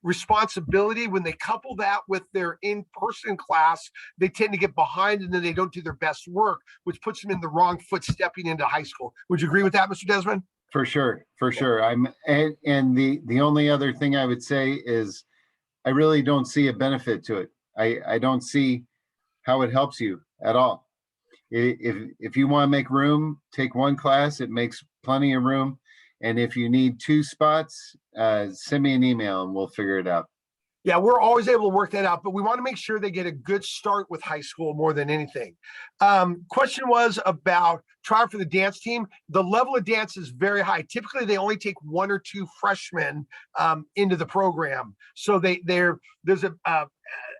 responsibility. When they couple that with their in-person class, they tend to get behind and then they don't do their best work, which puts them in the wrong foot stepping into high school. Would you agree with that, Mr. Desmond? For sure. And the only other thing I would say is I really don't see a benefit to it. I don't see how it helps you at all. If you want to make room, take 1 class, it makes plenty of room. And if you need 2 spots, send me an email and we'll figure it out. Yeah, we're always able to work that out, but we want to make sure they get a good start with high school more than anything. Question was about trial for the dance team. The level of dance is very high. Typically, they only take 1 or 2 freshmen into the program. So there's an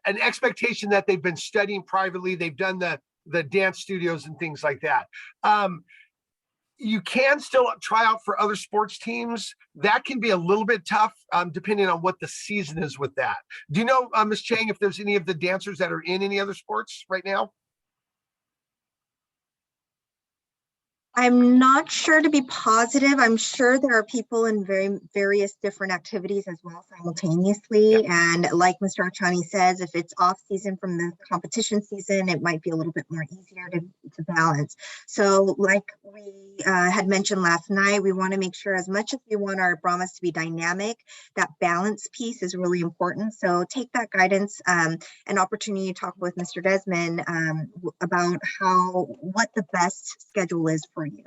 expectation that they've been studying privately. They've done the dance studios and things like that. You can still try out for other sports teams. That can be a little bit tough depending on what the season is with that. Do you know, Ms. Chang, if there's any of the dancers that are in any other sports right now? I'm not sure to be positive. I'm sure there are people in various different activities as well simultaneously. And like Mr. Achani says, if it's off season from the competition season, it might be a little bit more easier to balance. So like we had mentioned last night, we want to make sure as much as we want our Brahmas to be dynamic, that balance piece is really important. So take that guidance and opportunity to talk with Mr. Desmond about what the best schedule is for you.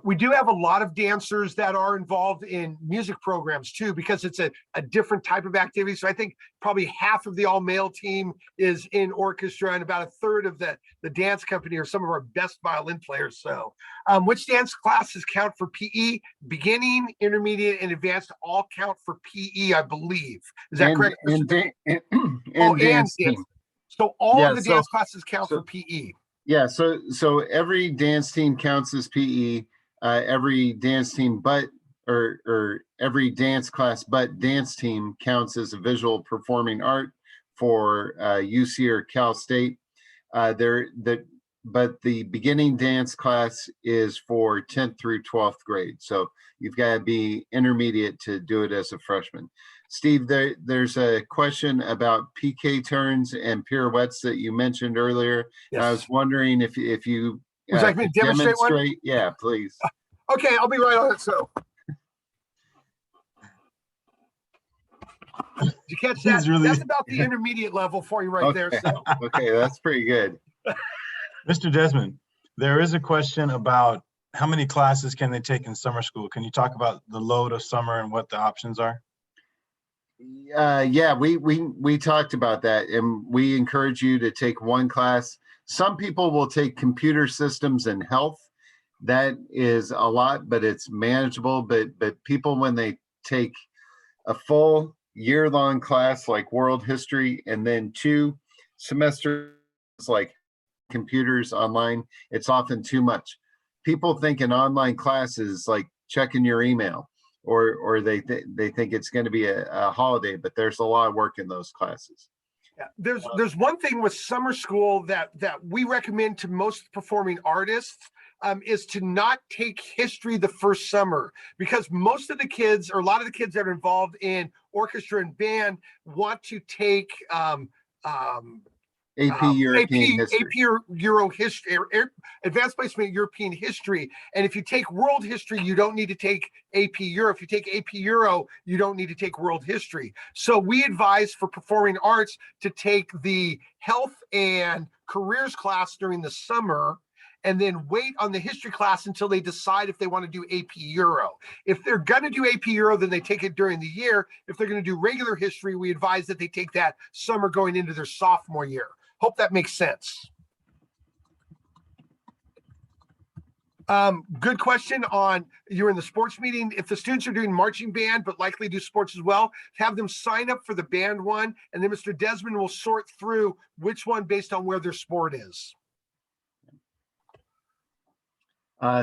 We do have a lot of dancers that are involved in music programs too, because it's a different type of activity. So I think probably half of the all-male team is in orchestra and about 1/3 of the dance company are some of our best violin players. So which dance classes count for PE? Beginning, intermediate, and advanced all count for PE, I believe. Is that correct? And dance team. So all of the dance classes count for PE. Yeah, so every dance team counts as PE. Every dance team or every dance class but dance team counts as a visual performing art for UC or Cal State. But the beginning dance class is for 10th through 12th grade. So you've got to be intermediate to do it as a freshman. Steve, there's a question about PK turns and pirouettes that you mentioned earlier. Yes. I was wondering if you would like me to demonstrate one? Yeah, please. Okay, I'll be right on it. So, did you catch that? That's about the intermediate level for you right there. So. Okay, that's pretty good. Mr. Desmond, there is a question about how many classes can they take in summer school? Can you talk about the load of summer and what the options are? Yeah, we talked about that, and we encourage you to take 1 class. Some people will take computer systems and health. That is a lot, but it's manageable. But people, when they take a full year-long class like world history and then 2 semesters like computers online, it's often too much. People think an online class is like checking your email. Or they think it's going to be a holiday, but there's a lot of work in those classes. Yeah, there's one thing with summer school that we recommend to most performing artists is to not take history the first summer, because most of the kids, or a lot of the kids that are involved in orchestra and band, want to take AP European history. Euro history, advanced placement European history. And if you take world history, you don't need to take AP Euro. If you take AP Euro, you don't need to take world history. So we advise for performing arts to take the health and careers class during the summer, and then wait on the history class until they decide if they want to do AP Euro. If they're going to do AP Euro, then they take it during the year. If they're going to do regular history, we advise that they take that summer going into their sophomore year. Hope that makes sense. Good question on, you're in the sports meeting. If the students are doing marching band, but likely do sports as well, have them sign up for the band one, and then Mr. Desmond will sort through which one based on where their sport is.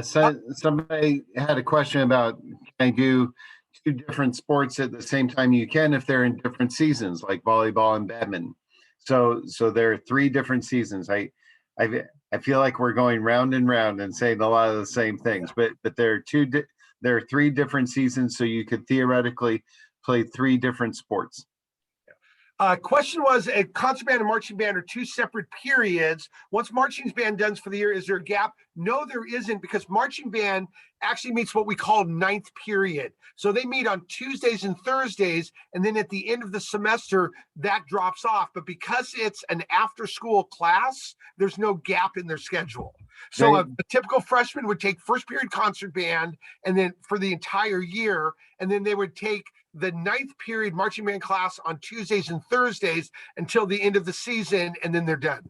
So somebody had a question about, can I do 2 different sports at the same time? You can if they're in different seasons, like volleyball and badminton. So there are 3 different seasons. I feel like we're going round and round and saying a lot of the same things, but there are 3 different seasons, so you could theoretically play 3 different sports. Question was, a concert band and marching band are 2 separate periods. Once marching band done for the year, is there a gap? No, there isn't, because marching band actually meets what we call 9th period. So they meet on Tuesdays and Thursdays, and then at the end of the semester, that drops off. But because it's an after-school class, there's no gap in their schedule. So a typical freshman would take first period concert band, and then for the entire year, and then they would take the 9th period marching band class on Tuesdays and Thursdays until the end of the season, and then they're done.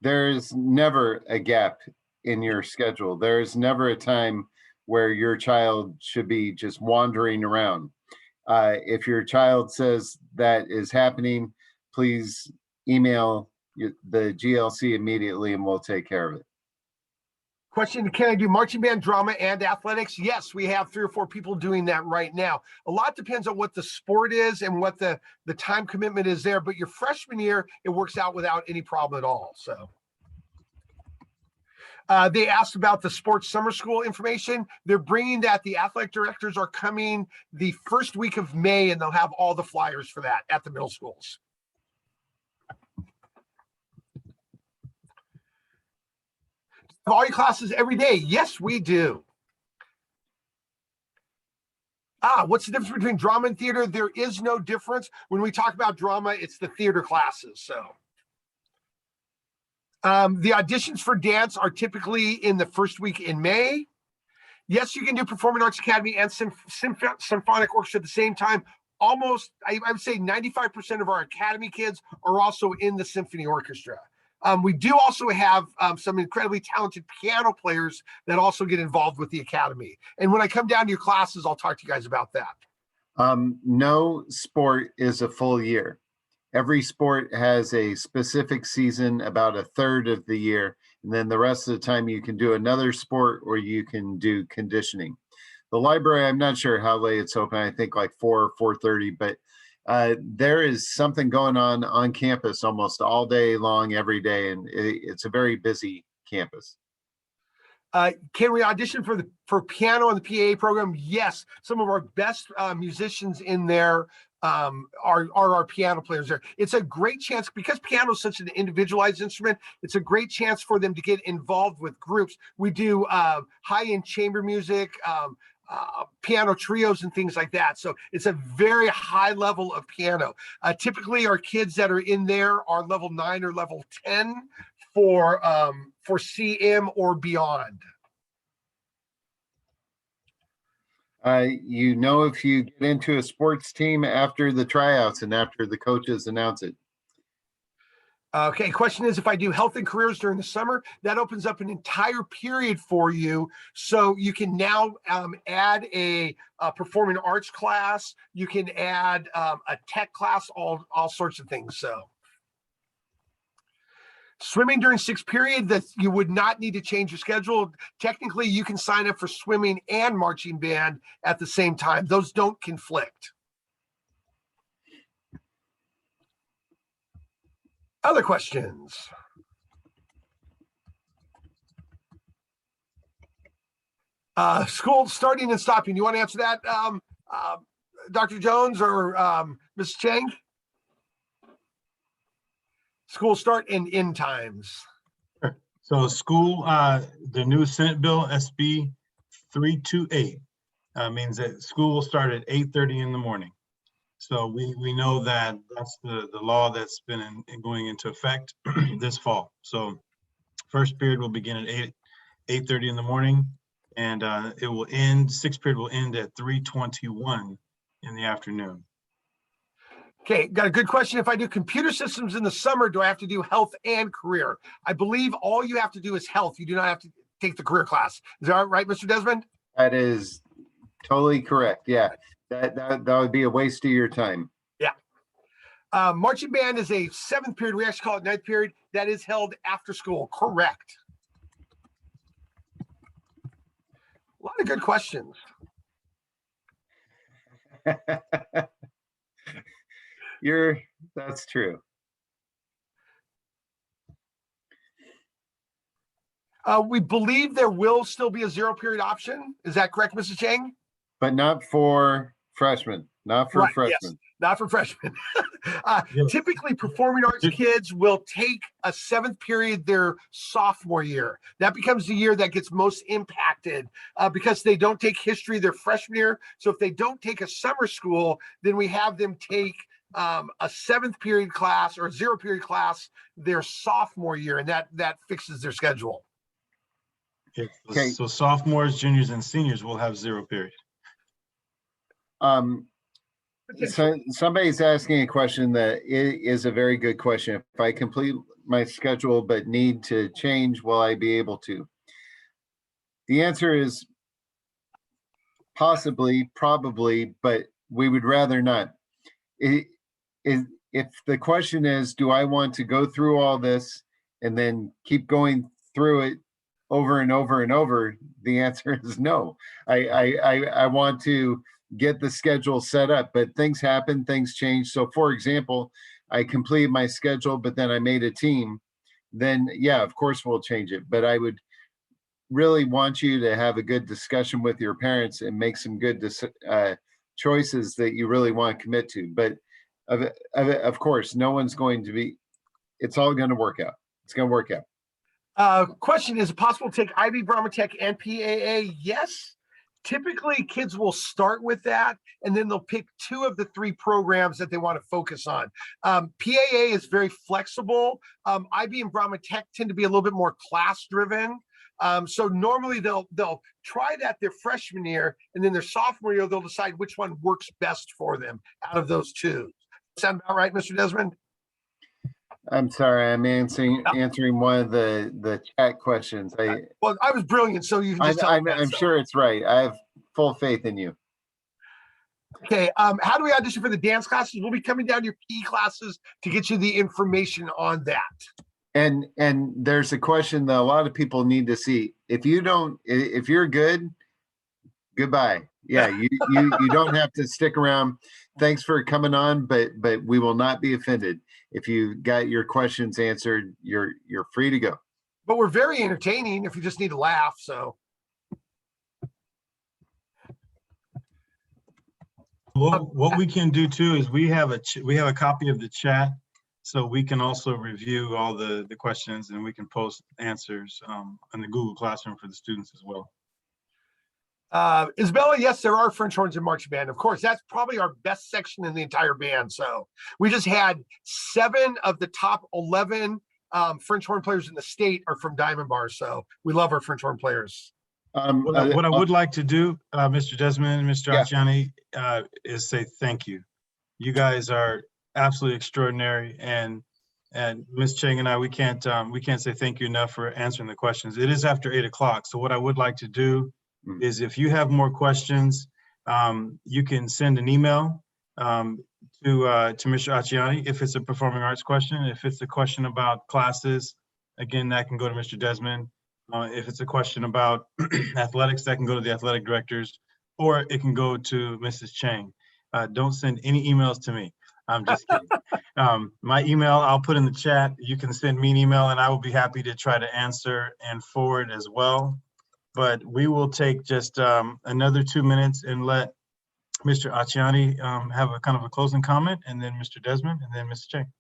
There's never a gap in your schedule. There's never a time where your child should be just wandering around. If your child says that is happening, please email the GLC immediately and we'll take care of it. Question, can I do marching band, drama, and athletics? Yes, we have 3 or 4 people doing that right now. A lot depends on what the sport is and what the time commitment is there, but your freshman year, it works out without any problem at all. So they asked about the sports summer school information. They're bringing that. The athletic directors are coming the first week of May, and they'll have all the flyers for that at the middle schools. All your classes every day? Yes, we do. What's the difference between drama and theater? There is no difference. When we talk about drama, it's the theater classes. So the auditions for dance are typically in the first week in May. Yes, you can do Performing Arts Academy and symphonic orchestra at the same time. Almost, I would say 95% of our academy kids are also in the symphony orchestra. We do also have some incredibly talented piano players that also get involved with the academy. And when I come down to your classes, I'll talk to you guys about that. No sport is a full year. Every sport has a specific season, about 1/3 of the year. And then the rest of the time you can do another sport or you can do conditioning. The library, I'm not sure how late it's open. I think like 4 or 4:30, but there is something going on campus almost all day long, every day, and it's a very busy campus. Can we audition for piano in the PAA program? Yes, some of our best musicians in there are our piano players there. It's a great chance, because piano is such an individualized instrument, it's a great chance for them to get involved with groups. We do high-end chamber music, piano trios and things like that. So it's a very high level of piano. Typically our kids that are in there are level 9 or level 10 for CM or beyond. You know, if you get into a sports team after the tryouts and after the coaches announce it. Okay, question is, if I do health and careers during the summer, that opens up an entire period for you. So you can now add a performing arts class. You can add a tech class, all sorts of things. So swimming during 6th period, that you would not need to change your schedule. Technically, you can sign up for swimming and marching band at the same time. Those don't conflict. Other questions? School starting and stopping. You want to answer that, Dr. Jones or Ms. Chang? School start and end times. So school, the new Senate Bill SB 328 means that school will start at 8:30 in the morning. So we know that that's the law that's been going into effect this fall. So first period will begin at 8:30 in the morning, and it will end, sixth period will end at 3:21 in the afternoon. Okay, got a good question. If I do computer systems in the summer, do I have to do health and career? I believe all you have to do is health. You do not have to take the career class. Is that right, Mr. Desmond? That is totally correct. Yeah, that would be a waste of your time. Yeah. Marching band is a 7th period. We actually call it 9th period. That is held after school. Correct. A lot of good questions. That's true. We believe there will still be a 0 period option. Is that correct, Mrs. Chang? But not for freshmen, not for Right, freshmen. yes, not for freshmen. Typically, performing arts kids will take a 7th period their sophomore year. That becomes the year that gets most impacted because they don't take history their freshman year. So if they don't take a summer school, then we have them take a 7th period class or a 0 period class their sophomore year, and that fixes their schedule. Okay. So sophomores, juniors, and seniors will have 0 period. So somebody's asking a question that is a very good question. If I complete my schedule but need to change, will I be able to? The answer is possibly, probably, but we would rather not. If the question is, do I want to go through all this and then keep going through it over and over and over, the answer is no. I want to get the schedule set up, but things happen, things change. So for example, I completed my schedule, but then I made a team, then yeah, of course we'll change it. But I would really want you to have a good discussion with your parents and make some good choices that you really want to commit to. But of course, no one's going to be, it's all going to work out. It's going to work out. Question, is it possible to take IB, Brahma Tech, and PAA? Yes. Typically, kids will start with that, and then they'll pick 2 of the 3 programs that they want to focus on. PAA is very flexible. IB and Brahma Tech tend to be a little bit more class-driven. So normally they'll try that their freshman year, and then their sophomore year, they'll decide which one works best for them out of those 2. Sound about right, Mr. Desmond? I'm sorry, I'm answering one of the chat questions. Well, I was brilliant, so you can just tell me. I'm sure it's right. I have full faith in you. Okay, how do we audition for the dance classes? We'll be coming down to your PE classes to get you the information on that. And there's a question that a lot of people need to see. If you're good, goodbye. Yeah, you don't have to stick around. Thanks for coming on, but we will not be offended. If you got your questions answered, you're free to go. But we're very entertaining if you just need to laugh. So what we can do too is we have a copy of the chat, so we can also review all the questions, and we can post answers on the Google Classroom for the students as well. Isabella, yes, there are French horns in marching band. Of course, that's probably our best section in the entire band. So we just had 7 of the top 11 French horn players in the state are from Diamond Bar. So we love our French horn players. What I would like to do, Mr. Desmond and Mr. Acciani, is say thank you. You guys are absolutely extraordinary, and Ms. Chang and I, we can't say thank you enough for answering the questions. It is after 8 o'clock, so what I would like to do is, if you have more questions, you can send an email to Mr. Acciani if it's a performing arts question. If it's a question about classes, again, that can go to Mr. Desmond. If it's a question about athletics, that can go to the athletic directors, or it can go to Mrs. Chang. Don't send any emails to me. I'm just kidding. My email, I'll put in the chat. You can send me an email, and I will be happy to try to answer and forward as well. but we will take just another 2 minutes and let Mr. Acciani have a kind of a closing comment, and then Mr. Desmond, and then Mr. Chang.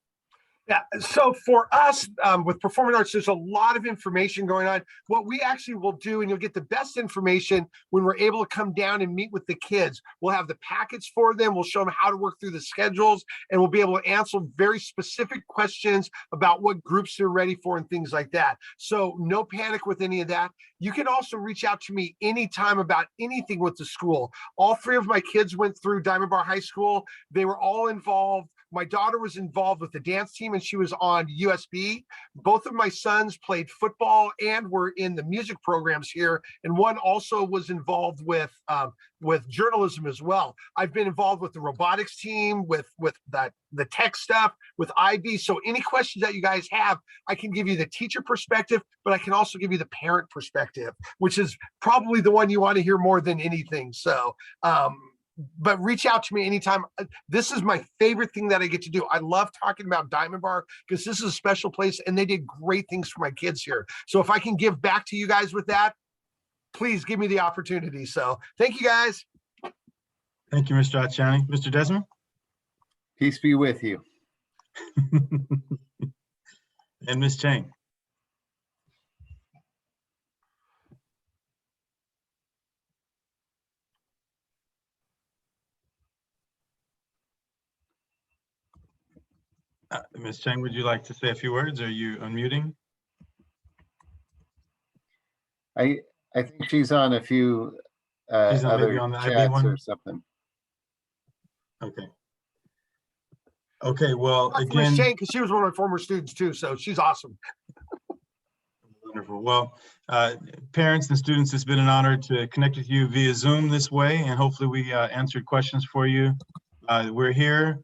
Yeah, so for us, with performing arts, there's a lot of information going on. What we actually will do, and you'll get the best information when we're able to come down and meet with the kids. We'll have the packets for them. We'll show them how to work through the schedules, and we'll be able to answer very specific questions about what groups they're ready for and things like that. So no panic with any of that. You can also reach out to me anytime about anything with the school. All 3 of my kids went through Diamond Bar High School. They were all involved. My daughter was involved with the dance team and she was on USB. Both of my sons played football and were in the music programs here. And one also was involved with journalism as well. I've been involved with the robotics team, with the tech stuff, with IB. So any questions that you guys have, I can give you the teacher perspective, but I can also give you the parent perspective, which is probably the one you want to hear more than anything. So, but reach out to me anytime. This is my favorite thing that I get to do. I love talking about Diamond Bar because this is a special place and they did great things for my kids here. So if I can give back to you guys with that, please give me the opportunity. So thank you guys. Thank you, Mr. Acciani. Mr. Desmond? Peace be with you. And Ms. Chang? Ms. Chang, would you like to say a few words? Are you unmuting? I think she's on a few She's on maybe other on the IB chats one? or something. Okay. Okay, well, Miss again, Shane, because she was one of my former students too, so she's awesome. wonderful. Well, parents and students, it's been an honor to connect with you via Zoom this way, and hopefully we answered questions for you. We're here.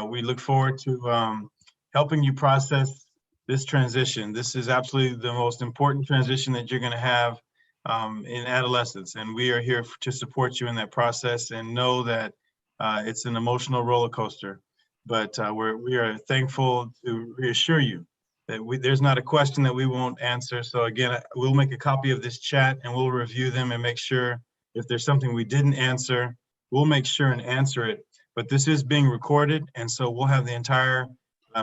We look forward to helping you process this transition. This is absolutely the most important transition that you're going to have in adolescence, and we are here to support you in that process and know that it's an emotional roller coaster. But we are thankful to reassure you that there's not a question that we won't answer. So again, we'll make a copy of this chat and we'll review them and make sure if there's something we didn't answer, we'll make sure and answer it. But this is being recorded, and so we'll have the entire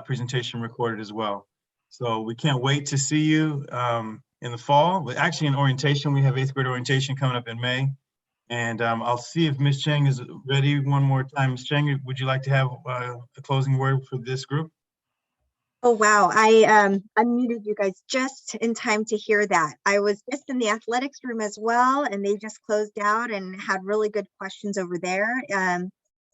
presentation recorded as well. So we can't wait to see you in the fall. But actually in orientation, we have 8th grade orientation coming up in May. And I'll see if Ms. Chang is ready one more time. Ms. Chang, would you like to have a closing word for this group? Oh, wow. I unmuted you guys just in time to hear that. I was just in the athletics room as well, and they just closed out and had really good questions over there.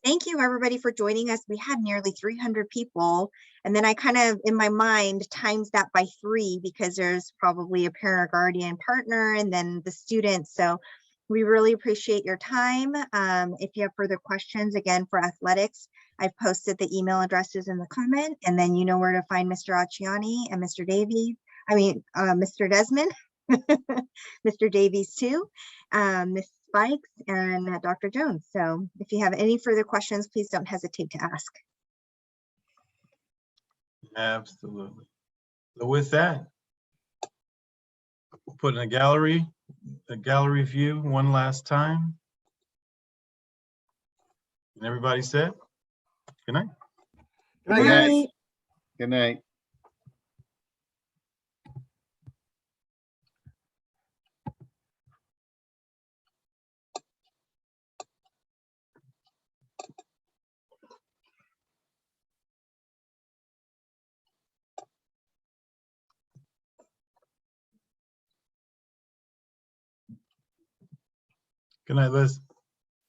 Thank you, everybody, for joining us. We had nearly 300 people. And then I kind of, in my mind, times that by 3 because there's probably a parent or guardian partner and then the students. So we really appreciate your time. If you have further questions, again, for athletics, I've posted the email addresses in the comment, and then you know where to find Mr. Acciani and Mr. Davies. I mean, Mr. Desmond, Mr. Davies too, Ms. Spikes, and Dr. Jones. So if you have any further questions, please don't hesitate to ask. Absolutely. So with that, we'll put in a gallery view one last time. And everybody said, good night. Good night, guys. Good night. Good night, Liz.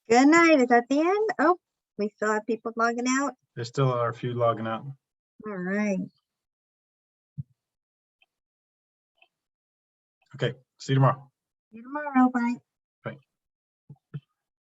Good night. Is that the end? Oh, we still have people logging out. There still are a few logging out. All right. Okay, see you tomorrow. See you tomorrow. Bye.